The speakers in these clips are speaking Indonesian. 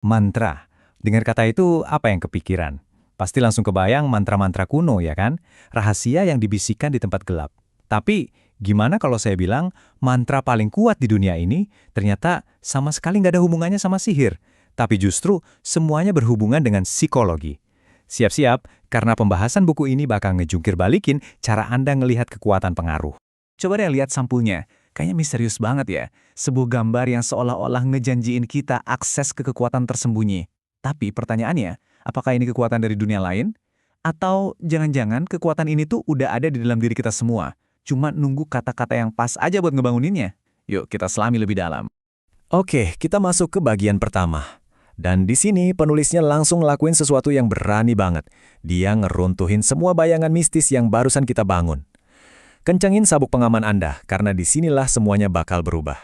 Mantra. Dengar kata itu, apa yang kepikiran? Pasti langsung kebayang mantra-mantra kuno, ya kan? Rahasia yang dibisikkan di tempat gelap. Tapi, gimana kalau saya bilang mantra paling kuat di dunia ini ternyata sama sekali nggak ada hubungannya sama sihir. Tapi justru semuanya berhubungan dengan psikologi. Siap-siap, karena pembahasan buku ini bakal ngejungkir balikin cara Anda ngelihat kekuatan pengaruh. Coba deh lihat sampulnya. Kayaknya misterius banget ya. Sebuah gambar yang seolah-olah ngejanjiin kita akses ke kekuatan tersembunyi. Tapi pertanyaannya, apakah ini kekuatan dari dunia lain? Atau jangan-jangan kekuatan ini tuh udah ada di dalam diri kita semua? Cuma nunggu kata-kata yang pas aja buat ngebanguninnya. Yuk kita selami lebih dalam. Oke, kita masuk ke bagian pertama. Dan di sini penulisnya langsung ngelakuin sesuatu yang berani banget. Dia ngeruntuhin semua bayangan mistis yang barusan kita bangun. Kencangin sabuk pengaman Anda, karena disinilah semuanya bakal berubah.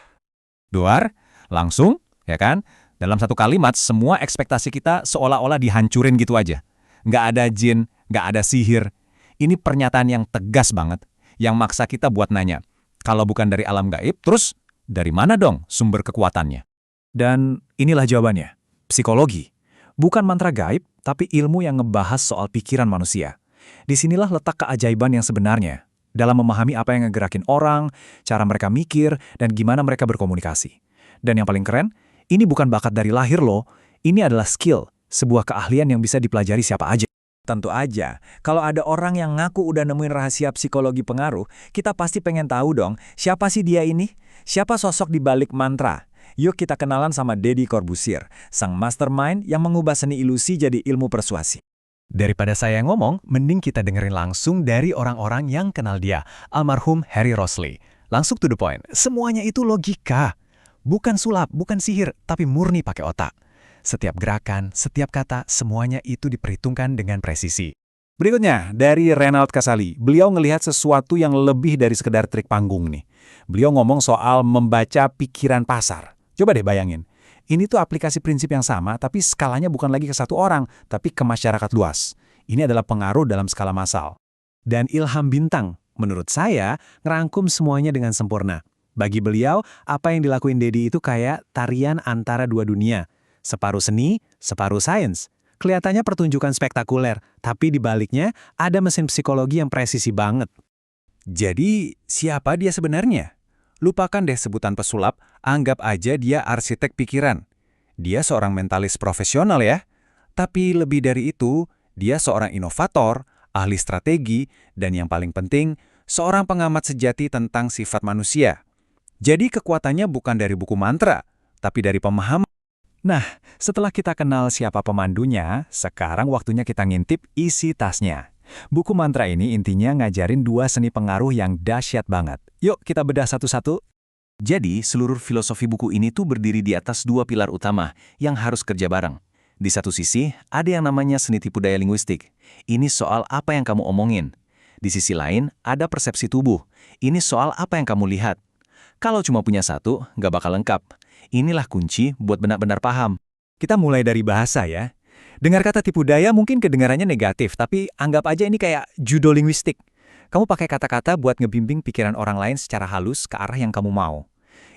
Duar, langsung, ya kan? Dalam satu kalimat, semua ekspektasi kita seolah-olah dihancurin gitu aja. Nggak ada jin, nggak ada sihir. Ini pernyataan yang tegas banget, yang maksa kita buat nanya, kalau bukan dari alam gaib, terus dari mana dong sumber kekuatannya? Dan inilah jawabannya. Psikologi. Bukan mantra gaib, tapi ilmu yang ngebahas soal pikiran manusia. Disinilah letak keajaiban yang sebenarnya. Dalam memahami apa yang ngegerakin orang, cara mereka mikir, dan gimana mereka berkomunikasi. Dan yang paling keren, ini bukan bakat dari lahir loh, ini adalah skill, sebuah keahlian yang bisa dipelajari siapa aja. Tentu aja, kalau ada orang yang ngaku udah nemuin rahasia psikologi pengaruh, kita pasti pengen tahu dong, siapa sih dia ini? Siapa sosok di balik mantra? Yuk kita kenalan sama Deddy Corbuzier, sang mastermind yang mengubah seni ilusi jadi ilmu persuasi. Daripada saya ngomong, mending kita dengerin langsung dari orang-orang yang kenal dia, almarhum Harry Rosley. Langsung to the point, semuanya itu logika. Bukan sulap, bukan sihir, tapi murni pakai otak. Setiap gerakan, setiap kata, semuanya itu diperhitungkan dengan presisi. Berikutnya, dari Reinhard Casali. Beliau ngelihat sesuatu yang lebih dari sekedar trik panggung nih. Beliau ngomong soal membaca pikiran pasar. Coba deh bayangin. Ini tuh aplikasi prinsip yang sama, tapi skalanya bukan lagi ke satu orang, tapi ke masyarakat luas. Ini adalah pengaruh dalam skala massal. Dan Ilham Bintang, menurut saya, ngerangkum semuanya dengan sempurna. Bagi beliau, apa yang dilakuin Deddy itu kayak tarian antara dua dunia. Separuh seni, separuh sains. Kelihatannya pertunjukan spektakuler, tapi di baliknya ada mesin psikologi yang presisi banget. Jadi, siapa dia sebenarnya? Lupakan deh sebutan pesulap, anggap aja dia arsitek pikiran. Dia seorang mentalis profesional ya. Tapi lebih dari itu, dia seorang inovator, ahli strategi, dan yang paling penting, seorang pengamat sejati tentang sifat manusia. Jadi kekuatannya bukan dari buku mantra, tapi dari pemahaman. Nah, setelah kita kenal siapa pemandunya, sekarang waktunya kita ngintip isi tasnya. Buku mantra ini intinya ngajarin dua seni pengaruh yang dahsyat banget. Yuk kita bedah satu-satu. Jadi, seluruh filosofi buku ini tuh berdiri di atas dua pilar utama yang harus kerja bareng. Di satu sisi, ada yang namanya seni tipu daya linguistik. Ini soal apa yang kamu omongin. Di sisi lain, ada persepsi tubuh. Ini soal apa yang kamu lihat. Kalau cuma punya satu, nggak bakal lengkap. Inilah kunci buat benar-benar paham. Kita mulai dari bahasa ya. Dengar kata tipu daya mungkin kedengarannya negatif, tapi anggap aja ini kayak judo linguistik. Kamu pakai kata-kata buat ngebimbing pikiran orang lain secara halus ke arah yang kamu mau.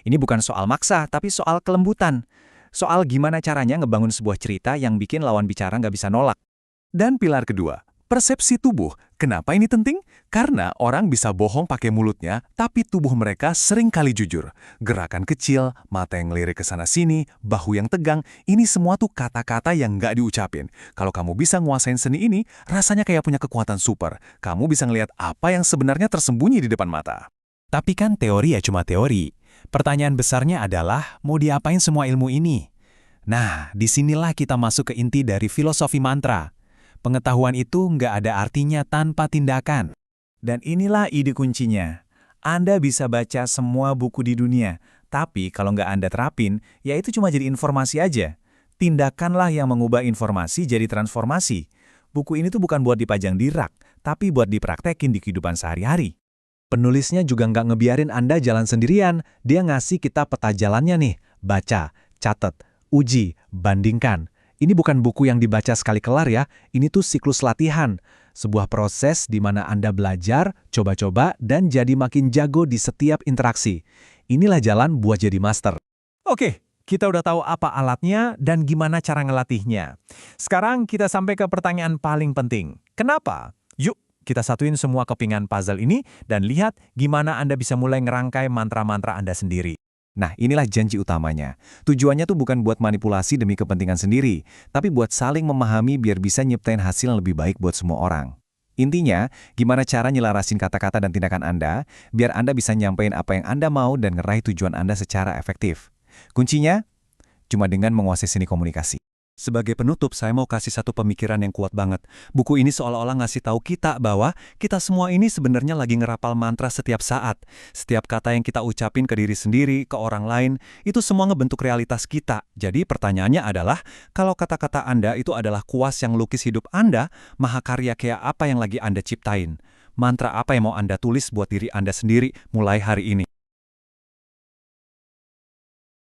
Ini bukan soal maksa, tapi soal kelembutan. Soal gimana caranya ngebangun sebuah cerita yang bikin lawan bicara nggak bisa nolak. Dan pilar kedua, persepsi tubuh. Kenapa ini penting? Karena orang bisa bohong pakai mulutnya, tapi tubuh mereka sering kali jujur. Gerakan kecil, mata yang ngelirik ke sana-sini, bahu yang tegang, ini semua tuh kata-kata yang nggak diucapin. Kalau kamu bisa nguasain seni ini, rasanya kayak punya kekuatan super. Kamu bisa ngelihat apa yang sebenarnya tersembunyi di depan mata. Tapi kan teori ya cuma teori. Pertanyaan besarnya adalah, mau diapain semua ilmu ini? Nah, disinilah kita masuk ke inti dari filosofi mantra. Pengetahuan itu nggak ada artinya tanpa tindakan. Dan inilah ide kuncinya. Anda bisa baca semua buku di dunia, tapi kalau nggak Anda terapin, ya itu cuma jadi informasi aja. Tindakanlah yang mengubah informasi jadi transformasi. Buku ini tuh bukan buat dipajang di rak, tapi buat dipraktekin di kehidupan sehari-hari. Penulisnya juga nggak ngebiarin Anda jalan sendirian. Dia ngasih kita peta jalannya nih. Baca, catat, uji, bandingkan. Ini bukan buku yang dibaca sekali kelar ya, ini tuh siklus latihan. Sebuah proses di mana Anda belajar, coba-coba, dan jadi makin jago di setiap interaksi. Inilah jalan buat jadi master. Oke, kita udah tahu apa alatnya dan gimana cara ngelatihnya. Sekarang kita sampai ke pertanyaan paling penting. Kenapa? Yuk, kita satuin semua kepingan puzzle ini dan lihat gimana Anda bisa mulai ngerangkai mantra-mantra Anda sendiri. Nah, inilah janji utamanya. Tujuannya tuh bukan buat manipulasi demi kepentingan sendiri, tapi buat saling memahami biar bisa nyiptain hasil yang lebih baik buat semua orang. Intinya, gimana cara nyelarasin kata-kata dan tindakan Anda, biar Anda bisa nyampein apa yang Anda mau dan ngeraih tujuan Anda secara efektif. Kuncinya, cuma dengan menguasai seni komunikasi. Sebagai penutup, saya mau kasih satu pemikiran yang kuat banget. Buku ini seolah-olah ngasih tahu kita bahwa kita semua ini sebenarnya lagi ngerapal mantra setiap saat. Setiap kata yang kita ucapin ke diri sendiri, ke orang lain, itu semua ngebentuk realitas kita. Jadi pertanyaannya adalah, kalau kata-kata Anda itu adalah kuas yang lukis hidup Anda, mahakarya kayak apa yang lagi Anda ciptain? Mantra apa yang mau Anda tulis buat diri Anda sendiri mulai hari ini?